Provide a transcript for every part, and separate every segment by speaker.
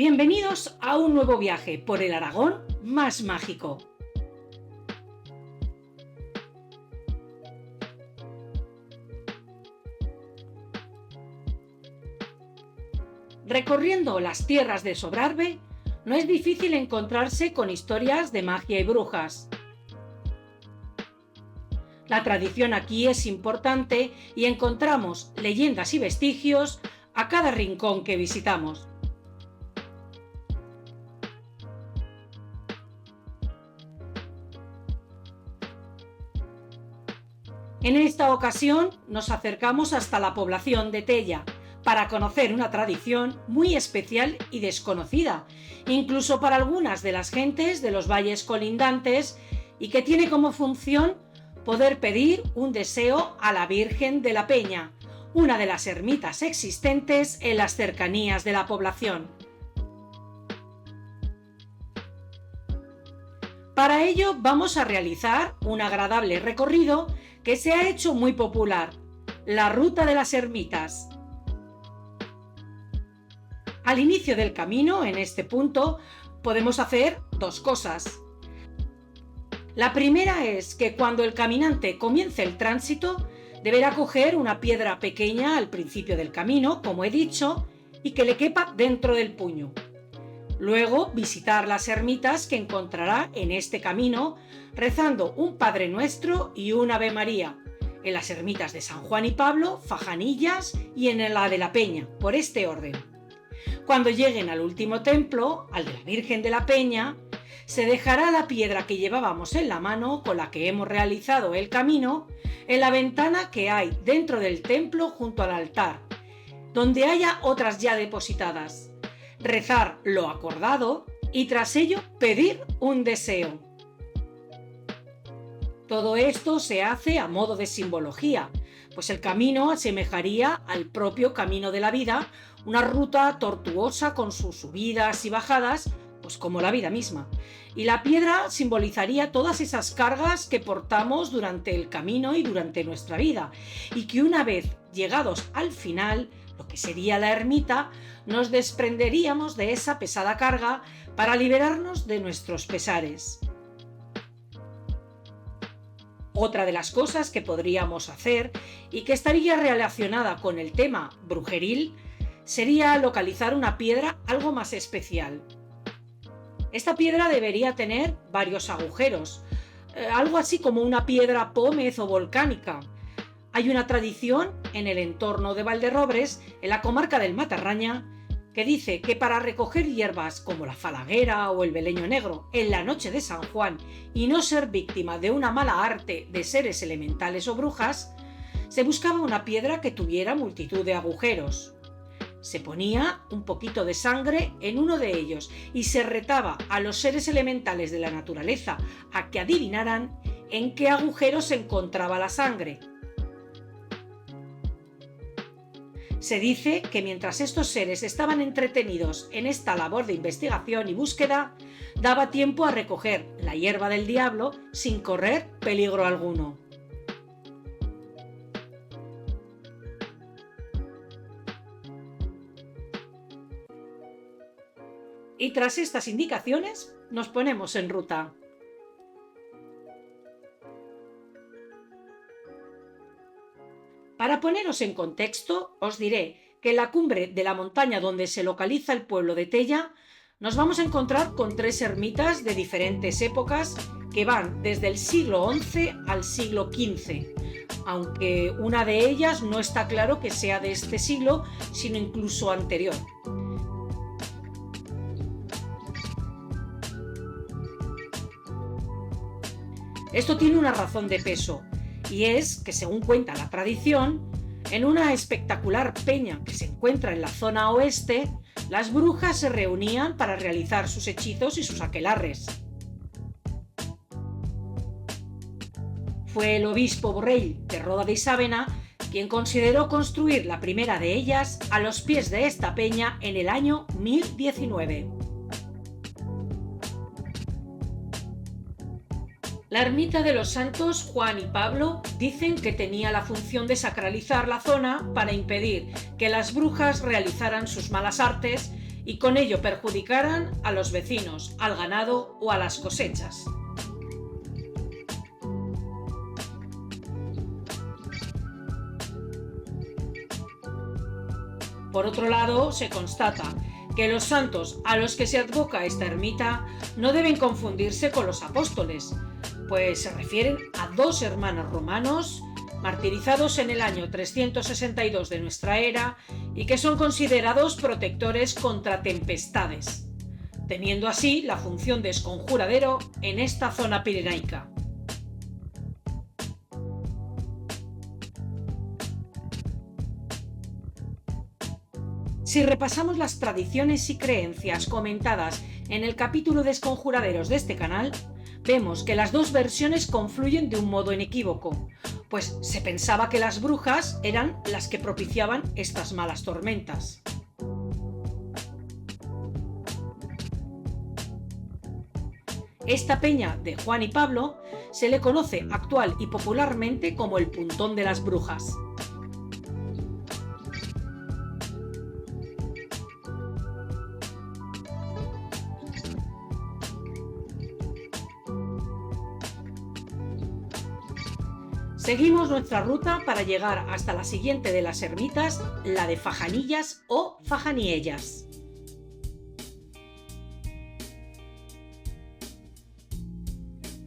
Speaker 1: Bienvenidos a un nuevo viaje por el Aragón más mágico. Recorriendo las tierras de Sobrarbe, no es difícil encontrarse con historias de magia y brujas. La tradición aquí es importante y encontramos leyendas y vestigios a cada rincón que visitamos. En esta ocasión nos acercamos hasta la población de Tella para conocer una tradición muy especial y desconocida, incluso para algunas de las gentes de los valles colindantes, y que tiene como función poder pedir un deseo a la Virgen de la Peña, una de las ermitas existentes en las cercanías de la población. Para ello vamos a realizar un agradable recorrido que se ha hecho muy popular, la Ruta de las Ermitas. Al inicio del camino, en este punto, podemos hacer dos cosas. La primera es que cuando el caminante comience el tránsito, deberá coger una piedra pequeña al principio del camino, como he dicho, y que le quepa dentro del puño. Luego, visitar las ermitas que encontrará en este camino, rezando un Padre Nuestro y un Ave María, en las ermitas de San Juan y Pablo, Fajanillas y en la de la Peña, por este orden. Cuando lleguen al último templo, al de la Virgen de la Peña, se dejará la piedra que llevábamos en la mano con la que hemos realizado el camino en la ventana que hay dentro del templo junto al altar, donde haya otras ya depositadas. Rezar lo acordado y tras ello pedir un deseo. Todo esto se hace a modo de simbología, pues el camino asemejaría al propio camino de la vida, una ruta tortuosa con sus subidas y bajadas, pues como la vida misma. Y la piedra simbolizaría todas esas cargas que portamos durante el camino y durante nuestra vida, y que una vez llegados al final, lo que sería la ermita, nos desprenderíamos de esa pesada carga para liberarnos de nuestros pesares. Otra de las cosas que podríamos hacer y que estaría relacionada con el tema brujeril sería localizar una piedra algo más especial. Esta piedra debería tener varios agujeros, algo así como una piedra pómez o volcánica. Hay una tradición en el entorno de Valderrobres, en la comarca del Matarraña, que dice que para recoger hierbas como la falaguera o el beleño negro en la noche de San Juan y no ser víctima de una mala arte de seres elementales o brujas, se buscaba una piedra que tuviera multitud de agujeros. Se ponía un poquito de sangre en uno de ellos y se retaba a los seres elementales de la naturaleza a que adivinaran en qué agujero se encontraba la sangre. Se dice que mientras estos seres estaban entretenidos en esta labor de investigación y búsqueda, daba tiempo a recoger la hierba del diablo sin correr peligro alguno. Y tras estas indicaciones, nos ponemos en ruta. Para poneros en contexto, os diré que en la cumbre de la montaña donde se localiza el pueblo de Tella, nos vamos a encontrar con tres ermitas de diferentes épocas que van desde el siglo XI al siglo XV, aunque una de ellas no está claro que sea de este siglo, sino incluso anterior. Esto tiene una razón de peso, y es que, según cuenta la tradición, en una espectacular peña que se encuentra en la zona oeste, las brujas se reunían para realizar sus hechizos y sus aquelarres. Fue el obispo Borrell de Roda de Isàvena quien consideró construir la primera de ellas a los pies de esta peña en el año 1019. La ermita de los santos Juan y Pablo dicen que tenía la función de sacralizar la zona para impedir que las brujas realizaran sus malas artes y con ello perjudicaran a los vecinos, al ganado o a las cosechas. Por otro lado, se constata que los santos a los que se advoca esta ermita no deben confundirse con los apóstoles, pues se refieren a dos hermanos romanos martirizados en el año 362 de nuestra era y que son considerados protectores contra tempestades, teniendo así la función de esconjuradero en esta zona pirenaica. Si repasamos las tradiciones y creencias comentadas en el capítulo de esconjuraderos de este canal, vemos que las dos versiones confluyen de un modo inequívoco, pues se pensaba que las brujas eran las que propiciaban estas malas tormentas. Esta peña de Juan y Pablo se le conoce actual y popularmente como el Puntón de las Brujas. Seguimos nuestra ruta para llegar hasta la siguiente de las ermitas, la de Fajanillas o Fajaniellas.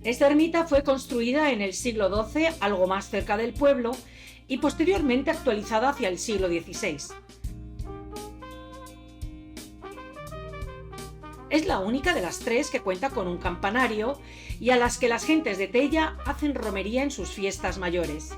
Speaker 1: Esta ermita fue construida en el siglo XII, algo más cerca del pueblo, y posteriormente actualizada hacia el siglo XVI. Es la única de las tres que cuenta con un campanario y a las que las gentes de Tella hacen romería en sus fiestas mayores.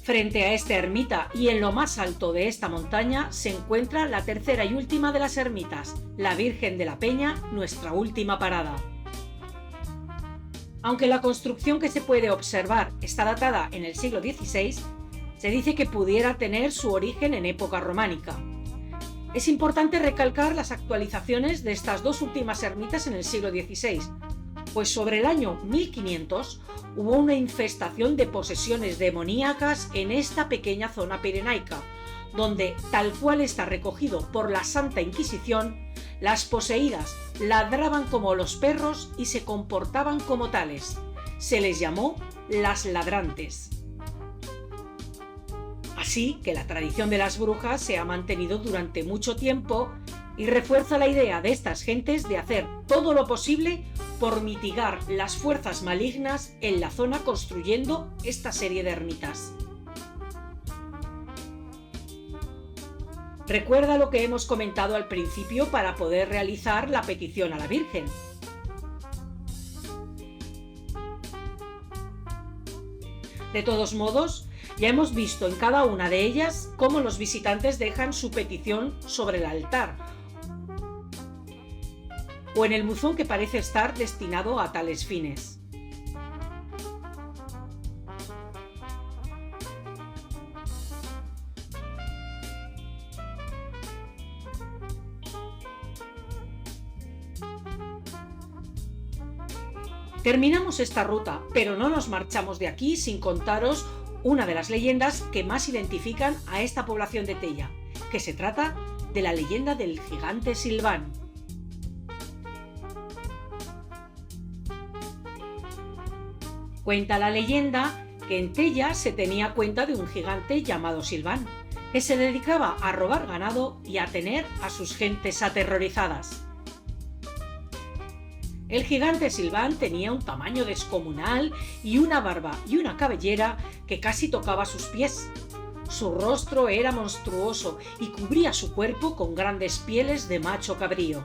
Speaker 1: Frente a esta ermita y en lo más alto de esta montaña se encuentra la tercera y última de las ermitas, la Virgen de la Peña, nuestra última parada. Aunque la construcción que se puede observar está datada en el siglo XVI, se dice que pudiera tener su origen en época románica. Es importante recalcar las actualizaciones de estas dos últimas ermitas en el siglo XVI, pues sobre el año 1500 hubo una infestación de posesiones demoníacas en esta pequeña zona pirenaica, donde, tal cual está recogido por la Santa Inquisición, las poseídas ladraban como los perros y se comportaban como tales. Se les llamó las ladrantes. Así que la tradición de las brujas se ha mantenido durante mucho tiempo y refuerza la idea de estas gentes de hacer todo lo posible por mitigar las fuerzas malignas en la zona construyendo esta serie de ermitas. Recuerda lo que hemos comentado al principio para poder realizar la petición a la Virgen. De todos modos, ya hemos visto en cada una de ellas cómo los visitantes dejan su petición sobre el altar o en el buzón que parece estar destinado a tales fines. Terminamos esta ruta, pero no nos marchamos de aquí sin contaros una de las leyendas que más identifican a esta población de Tella, que se trata de la leyenda del gigante Silván. Cuenta la leyenda que en Tella se tenía cuenta de un gigante llamado Silván, que se dedicaba a robar ganado y a tener a sus gentes aterrorizadas. El gigante Silván tenía un tamaño descomunal y una barba y una cabellera que casi tocaba sus pies. Su rostro era monstruoso y cubría su cuerpo con grandes pieles de macho cabrío.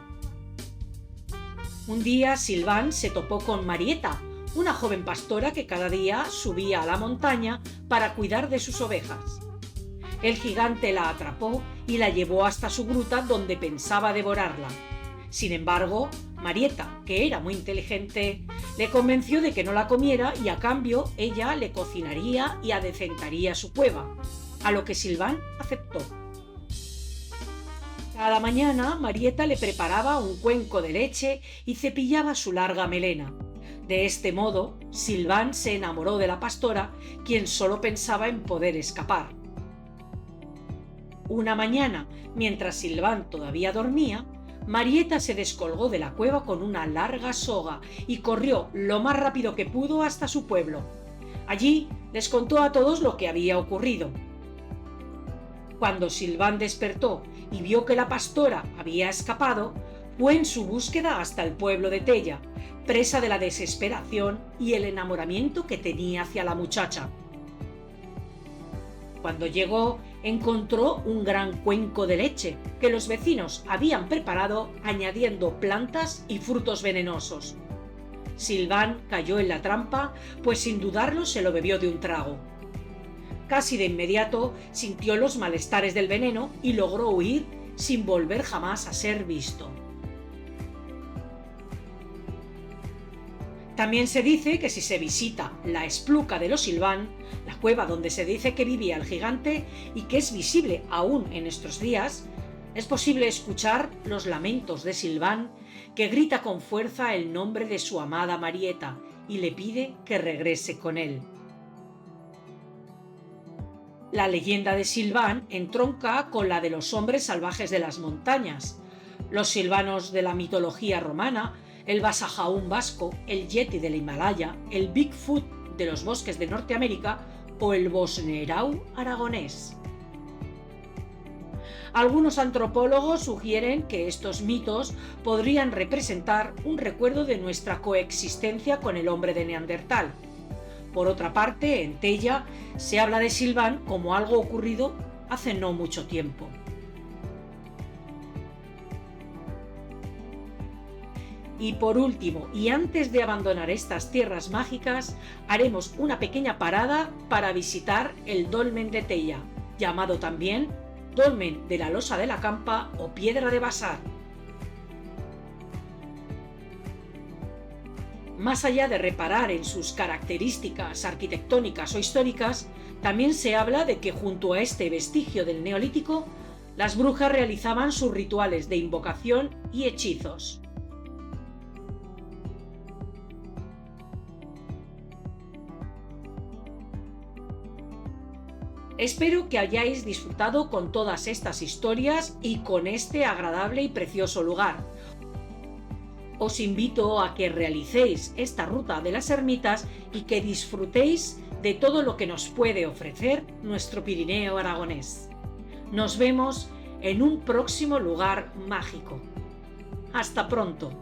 Speaker 1: Un día Silván se topó con Marieta, una joven pastora que cada día subía a la montaña para cuidar de sus ovejas. El gigante la atrapó y la llevó hasta su gruta donde pensaba devorarla. Sin embargo, Marieta, que era muy inteligente, le convenció de que no la comiera y a cambio ella le cocinaría y adecentaría su cueva, a lo que Silván aceptó. Cada mañana Marieta le preparaba un cuenco de leche y cepillaba su larga melena. De este modo, Silván se enamoró de la pastora, quien solo pensaba en poder escapar. Una mañana, mientras Silván todavía dormía, Marieta se descolgó de la cueva con una larga soga y corrió lo más rápido que pudo hasta su pueblo. Allí les contó a todos lo que había ocurrido. Cuando Silván despertó y vio que la pastora había escapado, fue en su búsqueda hasta el pueblo de Tella, presa de la desesperación y el enamoramiento que tenía hacia la muchacha. Cuando llegó, encontró un gran cuenco de leche que los vecinos habían preparado añadiendo plantas y frutos venenosos. Silván cayó en la trampa, pues sin dudarlo se lo bebió de un trago. Casi de inmediato sintió los malestares del veneno y logró huir sin volver jamás a ser visto. También se dice que si se visita la Espluca de los Silván, la cueva donde se dice que vivía el gigante y que es visible aún en estos días, es posible escuchar los lamentos de Silván, que grita con fuerza el nombre de su amada Marieta y le pide que regrese con él. La leyenda de Silván entronca con la de los hombres salvajes de las montañas. Los silvanos de la mitología romana, el Basajaún vasco, el Yeti del Himalaya, el Bigfoot de los bosques de Norteamérica o el Bosnerau aragonés. Algunos antropólogos sugieren que estos mitos podrían representar un recuerdo de nuestra coexistencia con el hombre de Neandertal. Por otra parte, en Tella se habla de Silván como algo ocurrido hace no mucho tiempo. Y por último, y antes de abandonar estas tierras mágicas, haremos una pequeña parada para visitar el Dolmen de Tella, llamado también Dolmen de la Losa de la Campa o Piedra de Basar. Más allá de reparar en sus características arquitectónicas o históricas, también se habla de que junto a este vestigio del Neolítico, las brujas realizaban sus rituales de invocación y hechizos. Espero que hayáis disfrutado con todas estas historias y con este agradable y precioso lugar. Os invito a que realicéis esta ruta de las ermitas y que disfrutéis de todo lo que nos puede ofrecer nuestro Pirineo aragonés. Nos vemos en un próximo lugar mágico. ¡Hasta pronto!